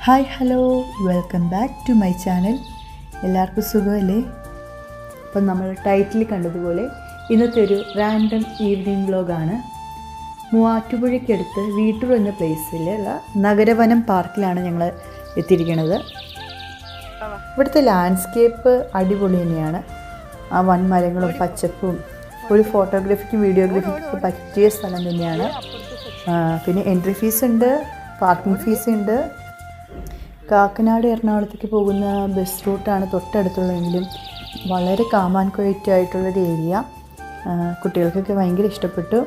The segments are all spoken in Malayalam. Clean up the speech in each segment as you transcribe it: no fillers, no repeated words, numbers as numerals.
Hi hello welcome back to my channel. എല്ലാവർക്കും സുഖമല്ലേ? അപ്പം നമ്മൾ ടൈറ്റിൽ കണ്ടതുപോലെ ഇന്നത്തെ ഒരു റാൻഡം ഈവനിങ് വ്ലോഗാണ്. മൂവാറ്റുപുഴയ്ക്കടുത്ത് വീട്ടൂർ എന്ന പ്ലേസിലുള്ള നഗരവനം പാർക്കിലാണ് ഞങ്ങൾ എത്തിയിരിക്കുന്നത്. ഇവിടുത്തെ ലാൻഡ്സ്കേപ്പ് അടിപൊളി തന്നെയാണ്. ആ വൻമരങ്ങളും പച്ചപ്പും ഒരു ഫോട്ടോഗ്രാഫിക്കും വീഡിയോഗ്രാഫിക്കും പറ്റിയ സ്ഥലം തന്നെയാണ്. പിന്നെ എൻട്രി ഫീസ് ഉണ്ട്, പാർക്കിംഗ് ഫീസ് ഉണ്ട്. കാക്കനാട് എറണാകുളത്തേക്ക് പോകുന്ന ബസ് റൂട്ടാണ് തൊട്ടടുത്തുള്ളതെങ്കിലും വളരെ കാം ആൻഡ് ക്വയറ്റ് ആയിട്ടുള്ളൊരു ഏരിയ. കുട്ടികൾക്കൊക്കെ ഭയങ്കര ഇഷ്ടപ്പെട്ടു.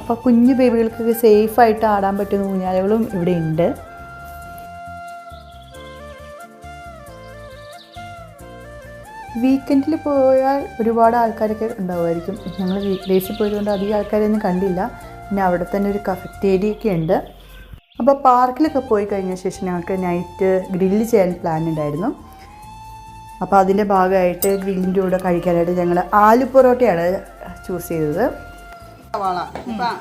അപ്പോൾ കുഞ്ഞു ബേബികൾക്കൊക്കെ സേഫായിട്ട് ആടാൻ പറ്റുന്ന ഊഞ്ഞാലുകളും ഇവിടെ ഉണ്ട്. വീക്കെൻഡിൽ പോയാൽ ഒരുപാട് ആൾക്കാരൊക്കെ ഉണ്ടാവുമായിരിക്കും. ഞങ്ങൾ വീക്ക് ഡേയ്സിൽ പോയതുകൊണ്ട് അധികം ആൾക്കാരൊന്നും കണ്ടില്ല. പിന്നെ അവിടെ തന്നെ ഒരു കഫറ്റേരിയൊക്കെ ഉണ്ട്. അപ്പോൾ പാർക്കിലൊക്കെ പോയി കഴിഞ്ഞ ശേഷം ഞങ്ങൾക്ക് നൈറ്റ് ഗ്രില്ല് ചെയ്യാൻ പ്ലാൻ ഉണ്ടായിരുന്നു. അപ്പോൾ അതിൻ്റെ ഭാഗമായിട്ട് ഗ്രില്ലിൻ്റെ കൂടെ കഴിക്കാനായിട്ട് ഞങ്ങൾ ആലു പൊറോട്ടയാണ് ചൂസ് ചെയ്തത്. സവാള ഇപ്പം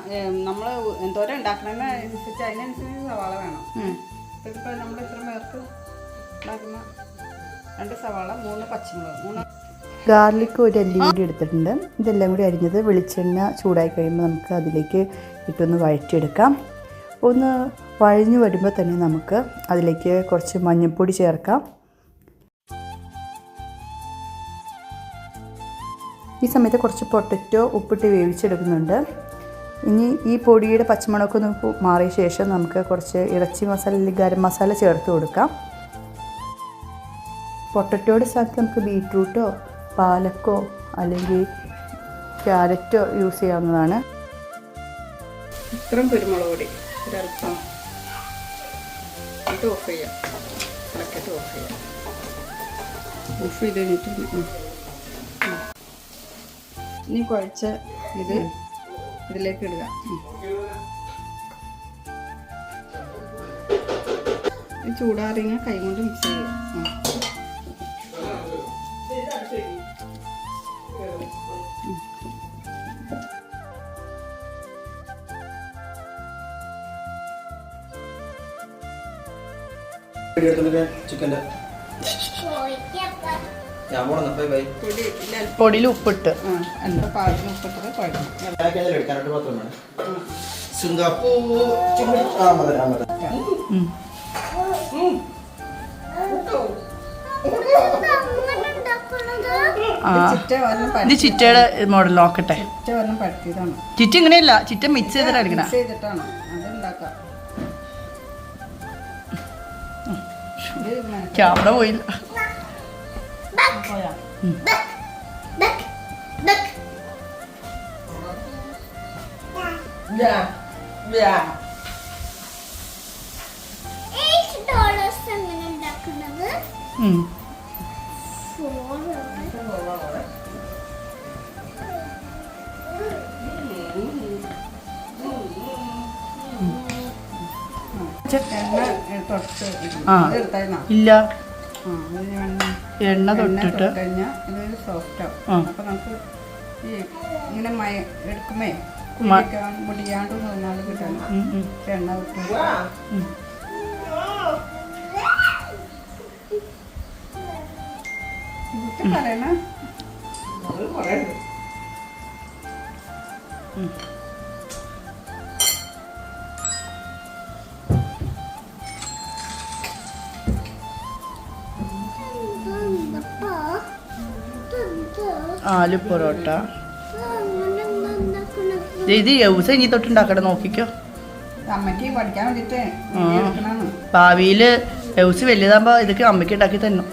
നമ്മൾ എന്തോരം ഉണ്ടാക്കണമെന്നനുസരിച്ച് അതിനനുസരിച്ച് സവാള വേണം. ഇതിപ്പോൾ നമ്മൾ ഇത്ര പേർക്ക് ഉണ്ടാക്കുന്ന 2 സവാള, 3 പച്ചമുളക്, 3 ഗാർലിക് ഒരു അല്ലി കൂടി എടുത്തിട്ടുണ്ട്. ഇതെല്ലാം കൂടി അരിഞ്ഞത് വെളിച്ചെണ്ണ ചൂടായി കഴിയുമ്പോൾ നമുക്ക് അതിലേക്ക് ഇട്ടൊന്ന് വഴറ്റിയെടുക്കാം. ഒന്ന് വഴഞ്ഞു വരുമ്പോൾ തന്നെ നമുക്ക് അതിലേക്ക് കുറച്ച് മഞ്ഞൾപ്പൊടി ചേർക്കാം. ഈ സമയത്ത് കുറച്ച് പൊട്ടറ്റോ ഉപ്പിട്ട് വേവിച്ചെടുക്കുന്നുണ്ട്. ഇനി ഈ പൊടിയുടെ പച്ചമണമൊക്കെ ഒന്ന് മാറിയ ശേഷം നമുക്ക് കുറച്ച് ഇറച്ചി മസാല അല്ലെങ്കിൽ ഗരം മസാല ചേർത്ത് കൊടുക്കാം. പൊട്ടറ്റോയുടെ സ്ഥലത്ത് നമുക്ക് ബീട്രൂട്ടോ പാലക്കോ അല്ലെങ്കിൽ ക്യാരറ്റോ യൂസ് ചെയ്യാവുന്നതാണ്. ഇത്രയും കുരുമുളക് പൊടി ഒരൽപ്പം ഇത് ഓഫ് ചെയ്യാം. ഇളക്കിയിട്ട് ഓഫ് ചെയ്യാം. ഓഫ് ചെയ്ത് കഴിഞ്ഞിട്ട് ഇനി കുഴച്ച ഇത് ഇതിലേക്ക് ഇടുക. ചൂടാറിങ്ങ കൈ കൊണ്ട് മിക്സ് ചെയ്യുക. പൊടിയിൽ ഉപ്പിട്ട് പാകത്തിന് ഉപ്പിട്ടത് കുഴക്കണം. ഇത് ചിറ്റയുടെ മോഡൽ നോക്കട്ടെ. പഴുത്തിയതാണ്. ചിറ്റ ഇങ്ങനെയല്ല, ചിറ്റ മിക്സ് ചെയ്തിട്ടാണ് ചെയ്തിട്ടാണ് അത് ഉണ്ടാക്കാം. ക്യാമറ പോയില്ല. ഇല്ല, എണ്ണ തൊട്ടിട്ട് കഴിഞ്ഞാൽ ഇതൊരു സോഫ്റ്റ് ആവും. അപ്പൊ നമുക്ക് ഈ ഇങ്ങനെ എടുക്കുമ്പേ മുടിയാണ്ട് തോന്നാലും കിട്ടണം. എണ്ണ വിട്ട് പറയണ ആലു പൊറോട്ട. ഇത് യൗസ ഇനി തൊട്ടുണ്ടാക്കട്ടെ, നോക്കിക്കോ. അമ്മയ്ക്ക് പഠിക്കാൻ വേണ്ടിട്ട് ഭാവിയിൽ യൗസ് വലുതാകുമ്പോ ഇതൊക്കെ അമ്മയ്ക്ക് ഉണ്ടാക്കി തന്നു.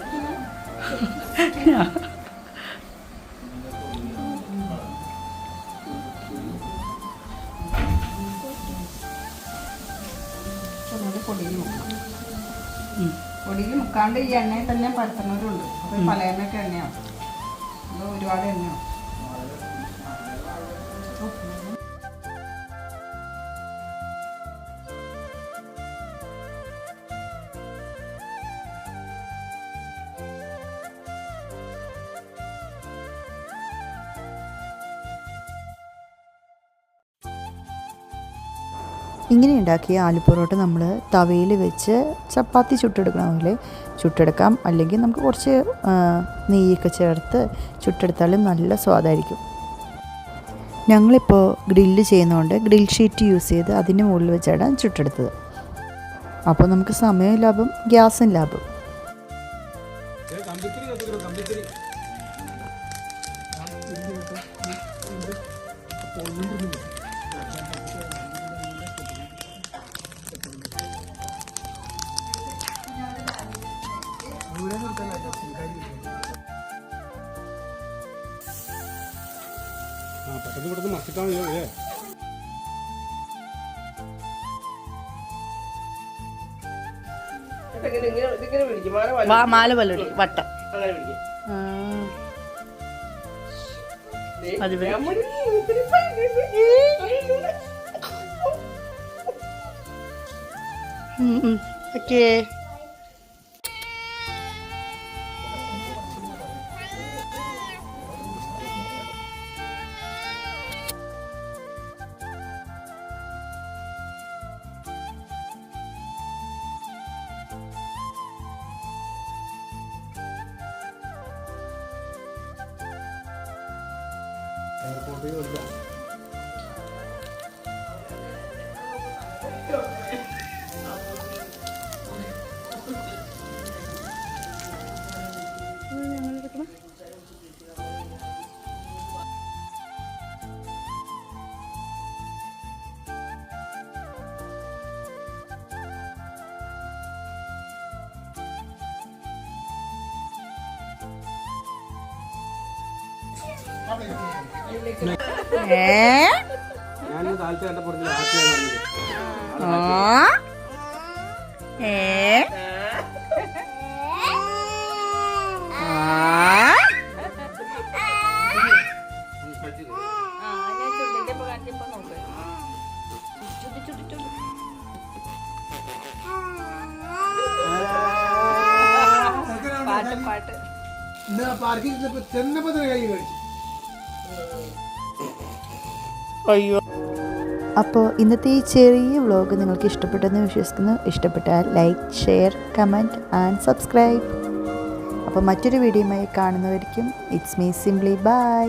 പൊടിയിൽ മുക്കാണ്ട് ഈ എണ്ണയിൽ തന്നെ പരത്തുന്നവരുണ്ട്. അപ്പൊ പല എണ്ണയൊക്കെ എണ്ണയാവും, അത് ഒരുപാട് എണ്ണയാവും. ഇങ്ങനെ ഉണ്ടാക്കിയ ആലു പൊറോട്ട നമ്മൾ തവയിൽ വെച്ച് ചപ്പാത്തി ചുട്ടെടുക്കണ പോലെ ചുട്ടെടുക്കാം. അല്ലെങ്കിൽ നമുക്ക് കുറച്ച് നെയ്യൊക്കെ ചേർത്ത് ചുട്ടെടുത്താലും നല്ല സ്വാദായിരിക്കും. ഞങ്ങളിപ്പോൾ ഗ്രില്ല് ചെയ്യുന്നതുകൊണ്ട് ഗ്രിൽ ഷീറ്റ് യൂസ് ചെയ്ത് അതിൻ്റെ മുകളിൽ വെച്ചാണ് ചുട്ടെടുത്തത്. അപ്പോൾ നമുക്ക് സമയം ലാഭം, ഗ്യാസും ലാഭം. മാല പോലെ വട്ടം അത് ഓക്കേ. അയ്യോ. അപ്പോൾ ഇന്നത്തെ ഈ ചെറിയ വ്ലോഗ് നിങ്ങൾക്ക് ഇഷ്ടപ്പെട്ടെന്ന് വിശ്വസിക്കുന്നു. ഇഷ്ടപ്പെട്ടാൽ like, share, comment and subscribe. അപ്പോൾ മറ്റൊരു വീഡിയോയുമായി കാണുന്നവരിക്കും ഇറ്റ്സ് മീ സിംപ്ലി ബൈ.